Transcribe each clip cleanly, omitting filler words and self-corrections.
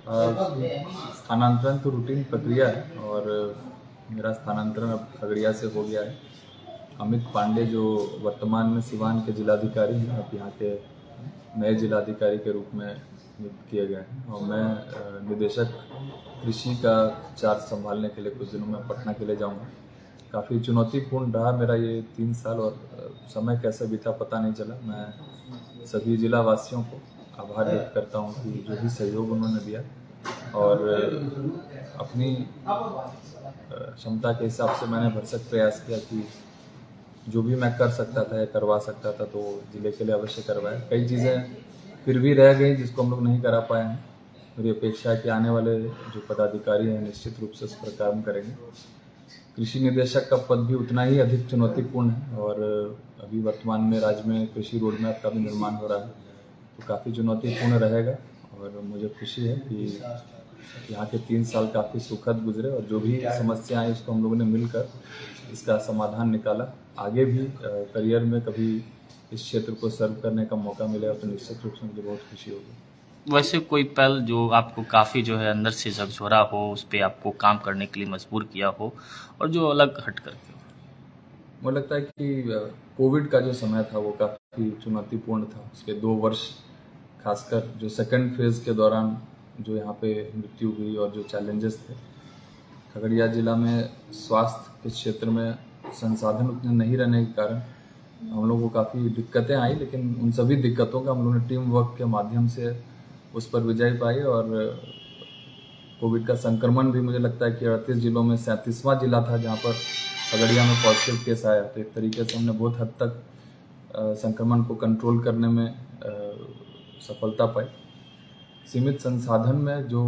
स्थानांतरण तो रूटीन प्रक्रिया है और मेरा स्थानांतरण अब खगड़िया से हो गया है। अमित पांडे जो वर्तमान में सिवान के जिलाधिकारी हैं, अब यहाँ के नए जिलाधिकारी के रूप में नियुक्त किए गए हैं और मैं निदेशक कृषि का चार्ज संभालने के लिए कुछ दिनों में पटना के लिए जाऊँगा। काफ़ी चुनौतीपूर्ण रहा मेरा ये 3 साल और समय कैसे बीता पता नहीं चला। मैं सभी जिला वासियों को आभार व्यक्त करता हूँ कि जो भी सहयोग उन्होंने दिया और अपनी क्षमता के हिसाब से मैंने भरसक प्रयास किया कि जो भी मैं कर सकता था या करवा सकता था तो ज़िले के लिए अवश्य करवाया। कई चीज़ें फिर भी रह गई जिसको हम लोग नहीं करा पाए हैं। मेरी अपेक्षा है कि आने वाले जो पदाधिकारी हैं निश्चित रूप से उस पर काम करेंगे। कृषि निदेशक का पद भी उतना ही अधिक चुनौतीपूर्ण है और अभी वर्तमान में राज्य में कृषि रोड मैप का भी निर्माण हो रहा है, तो काफ़ी चुनौतीपूर्ण रहेगा और मुझे खुशी है कि यहाँ के 3 साल काफ़ी सुखद गुजरे और जो भी समस्या आई उसको हम लोगों ने मिलकर इसका समाधान निकाला। आगे भी करियर में कभी इस क्षेत्र को सर्व करने का मौका मिलेगा तो निश्चित रूप से मुझे बहुत खुशी होगी। वैसे कोई पल जो आपको काफ़ी जो है अंदर से झकझोरा हो, उस पर आपको काम करने के लिए मजबूर किया हो और जो अलग हट करके हो? मुझे लगता है कि कोविड का जो समय था वो काफ़ी चुनौतीपूर्ण था। उसके 2 वर्ष खासकर जो सेकंड फेज़ के दौरान जो यहाँ पे मृत्यु हुई और जो चैलेंजेस थे, खगड़िया जिला में स्वास्थ्य के क्षेत्र में संसाधन उतने नहीं रहने के कारण हम लोगों को काफ़ी दिक्कतें आई, लेकिन उन सभी दिक्कतों का हम लोगों ने टीम वर्क के माध्यम से उस पर विजय पाई और कोविड का संक्रमण भी मुझे लगता है कि 38 जिलों में 37वां जिला था जहाँ पर खगड़िया में पॉजिटिव केस आया। तो एक तरीके से हमने बहुत हद तक संक्रमण को कंट्रोल करने में सफलता पाई। सीमित संसाधन में जो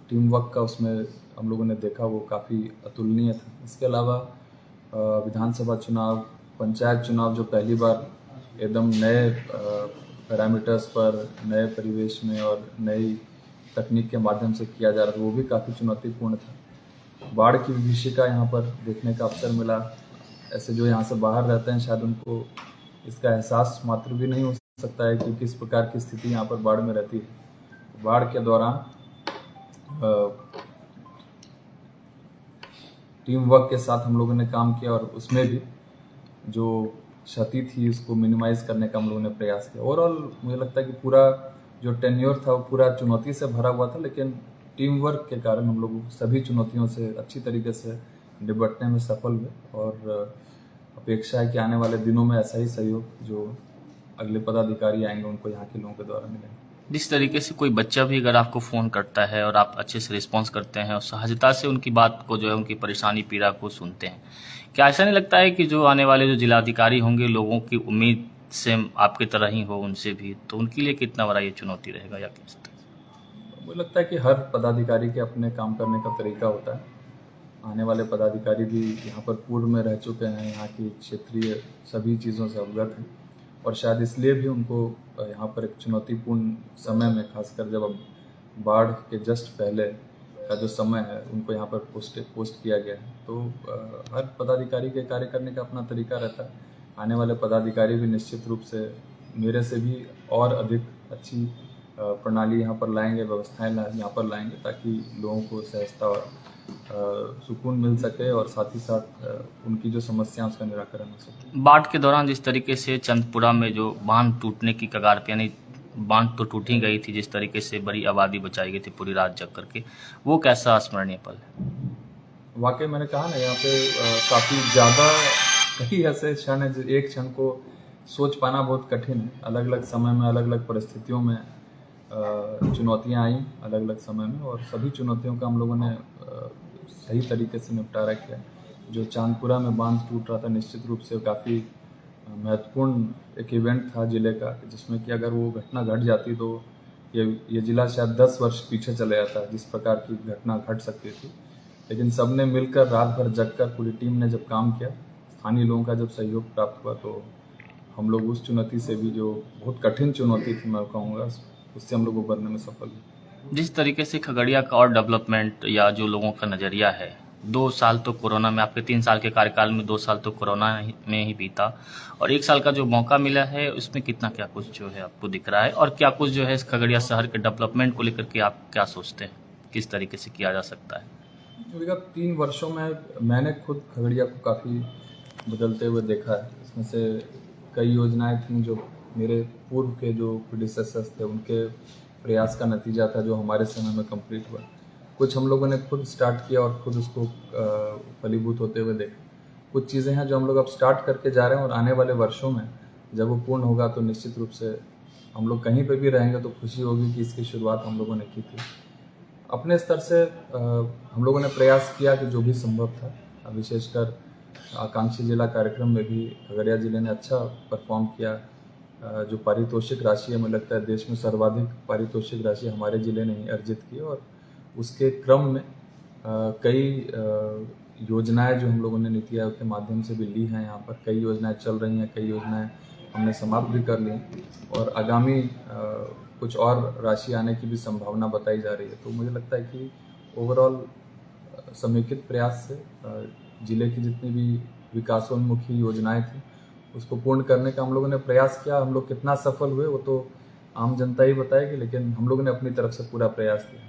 टीम वर्क का उसमें हम लोगों ने देखा वो काफ़ी अतुलनीय था। इसके अलावा विधानसभा चुनाव, पंचायत चुनाव जो पहली बार एकदम नए पैरामीटर्स पर, नए परिवेश में और नई तकनीक के माध्यम से किया जा रहा था, वो भी काफ़ी चुनौतीपूर्ण था। बाढ़ की विभीषिका यहाँ पर देखने का अवसर मिला। ऐसे जो यहाँ से बाहर रहते हैं शायद उनको इसका एहसास मात्र भी नहीं हो सकता है कि किस प्रकार की स्थिति यहाँ पर बाढ़ में रहती है। बाढ़ के दौरान टीम वर्क के साथ हम लोगों ने काम किया और उसमें भी जो क्षति थी उसको मिनिमाइज करने का हम लोगों ने प्रयास किया। ओवरऑल मुझे लगता है कि पूरा जो टेन्योर था वो पूरा चुनौती से भरा हुआ था, लेकिन टीम वर्क के कारण हम लोग सभी चुनौतियों से अच्छी तरीके से निपटने में सफल हुए और अपेक्षा है कि आने वाले दिनों में ऐसा ही सहयोग जो अगले पदाधिकारी आएंगे उनको यहाँ के लोगों के द्वारा मिलेगा। जिस तरीके से कोई बच्चा भी अगर आपको फ़ोन करता है और आप अच्छे से रिस्पॉन्स करते हैं और सहजता से उनकी बात को जो है उनकी परेशानी पीड़ा को सुनते हैं, क्या ऐसा नहीं लगता है कि जो आने वाले जो जिलाधिकारी होंगे लोगों की उम्मीद सेम आपकी तरह ही हो उनसे भी, तो उनके लिए कितना बड़ा ये चुनौती रहेगा या किस तरह? मुझे लगता है कि हर पदाधिकारी के अपने काम करने का तरीका होता है। आने वाले पदाधिकारी भी यहाँ पर पूर्व में रह चुके हैं, यहाँ की क्षेत्रीय सभी चीज़ों से अवगत हैं और शायद इसलिए भी उनको यहाँ पर एक चुनौतीपूर्ण समय में, खासकर जब अब बाढ़ के जस्ट पहले का जो समय है उनको यहाँ पर पोस्ट किया गया है। तो हर पदाधिकारी के कार्य करने का अपना तरीका रहता है। आने वाले पदाधिकारी भी निश्चित रूप से मेरे से भी और अधिक अच्छी प्रणाली यहाँ पर लाएंगे, व्यवस्थाएं यहाँ पर लाएंगे ताकि लोगों को सहजता और सुकून मिल सके और साथ ही साथ उनकी जो समस्या उसका निराकरण हो सके। बाढ़ के दौरान जिस तरीके से चंदपुरा में जो बांध टूटने की कगार पे, यानी बांध तो टूट ही गई थी, जिस तरीके से बड़ी आबादी बचाई गई थी पूरी रात जग करके, वो कैसा स्मरणीय पल है? वाकई मैंने कहा ना, यहाँ पे काफ़ी ज़्यादा कई ऐसे क्षण है, एक क्षण को सोच पाना बहुत कठिन है। अलग अलग समय में, अलग अलग परिस्थितियों में चुनौतियाँ आई अलग अलग समय में और सभी चुनौतियों का हम लोगों ने सही तरीके से निपटारा किया। जो चांदपुरा में बांध टूट रहा था निश्चित रूप से काफ़ी महत्वपूर्ण एक इवेंट था जिले का, जिसमें कि अगर वो घटना घट जाती तो ये जिला शायद 10 वर्ष पीछे चले जाता जिस प्रकार की घटना घट सकती थी। लेकिन सबने मिलकर रात भर जगकर पूरी टीम ने जब काम किया, स्थानीय लोगों का जब सहयोग प्राप्त हुआ तो हम लोग उस चुनौती से भी, जो बहुत कठिन चुनौती थी मैं कहूँगा, उससे हम लोग उबरने में सफल हुए। जिस तरीके से खगड़िया का और डेवलपमेंट या जो लोगों का नज़रिया है, 2 साल तो कोरोना में, आपके 3 साल के कार्यकाल में 2 साल तो कोरोना में ही बीता और 1 साल का जो मौका मिला है उसमें कितना क्या कुछ जो है आपको दिख रहा है और क्या कुछ जो है इस खगड़िया शहर के डेवलपमेंट को लेकर के आप क्या सोचते हैं? किस तरीके से किया जा सकता है? विगत 3 वर्षों में मैंने खुद खगड़िया को काफ़ी बदलते हुए देखा है। इसमें से कई योजनाएं थीं जो मेरे पूर्व के जो प्रीडिसेसर्स थे उनके प्रयास का नतीजा था, जो हमारे समय में कंप्लीट हुआ। कुछ हम लोगों ने खुद स्टार्ट किया और खुद उसको फलीभूत होते हुए देखा। कुछ चीज़ें हैं जो हम लोग अब स्टार्ट करके जा रहे हैं और आने वाले वर्षों में जब वो पूर्ण होगा तो निश्चित रूप से हम लोग कहीं पे भी रहेंगे तो खुशी होगी कि इसकी शुरुआत हम लोगों ने की थी। अपने स्तर से हम लोगों ने प्रयास किया कि जो भी संभव था, विशेषकर आकांक्षी जिला कार्यक्रम में भी खगड़िया जिले ने अच्छा परफॉर्म किया। जो पारितोषिक राशि है, मुझे लगता है देश में सर्वाधिक पारितोषिक राशि हमारे जिले ने ही अर्जित की और उसके क्रम में कई योजनाएं जो हम लोगों ने नीति आयोग के माध्यम से भी ली हैं। यहाँ पर कई योजनाएं चल रही हैं, कई योजनाएं हमने समाप्त भी कर ली हैं और आगामी कुछ और राशि आने की भी संभावना बताई जा रही है। तो मुझे लगता है कि ओवरऑल समेकित प्रयास से जिले की जितनी भी विकासोन्मुखी योजनाएं थी उसको पूर्ण करने का हम लोगों ने प्रयास किया। हम लोग कितना सफल हुए वो तो आम जनता ही बताएगी, लेकिन हम लोगों ने अपनी तरफ से पूरा प्रयास किया।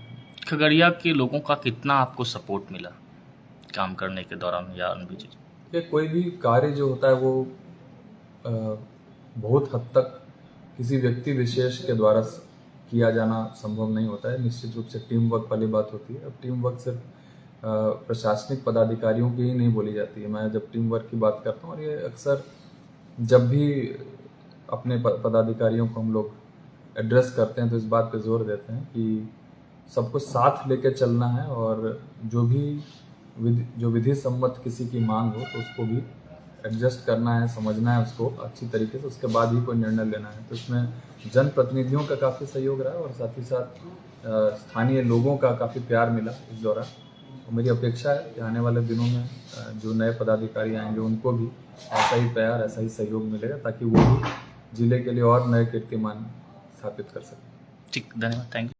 खगड़िया के लोगों का कितना आपको सपोर्ट मिला काम करने के दौरान या अन्य चीज़? ये कोई भी कार्य जो होता है वो बहुत हद तक किसी व्यक्ति विशेष के द्वारा किया जाना संभव नहीं होता है। निश्चित रूप से टीम वर्क वाली बात होती है। अब टीम वर्क सिर्फ प्रशासनिक पदाधिकारियों की ही नहीं बोली जाती है। मैं जब टीम वर्क की बात करता हूँ और ये अक्सर जब भी अपने पदाधिकारियों को हम लोग एड्रेस करते हैं तो इस बात पे जोर देते हैं कि सबको साथ लेकर चलना है और जो विधि सम्मत किसी की मांग हो तो उसको भी एडजस्ट करना है, समझना है उसको अच्छी तरीके से, उसके बाद ही कोई निर्णय लेना है। तो इसमें जनप्रतिनिधियों का काफ़ी सहयोग रहा और साथ ही साथ स्थानीय लोगों का काफ़ी प्यार मिला इस दौरान। और मेरी अपेक्षा है कि आने वाले दिनों में जो नए पदाधिकारी आएंगे उनको भी ऐसा ही प्यार, ऐसा ही सहयोग मिलेगा ताकि वो भी जिले के लिए और नए कीर्तिमान स्थापित कर सकें। ठीक, धन्यवाद, थैंक यू।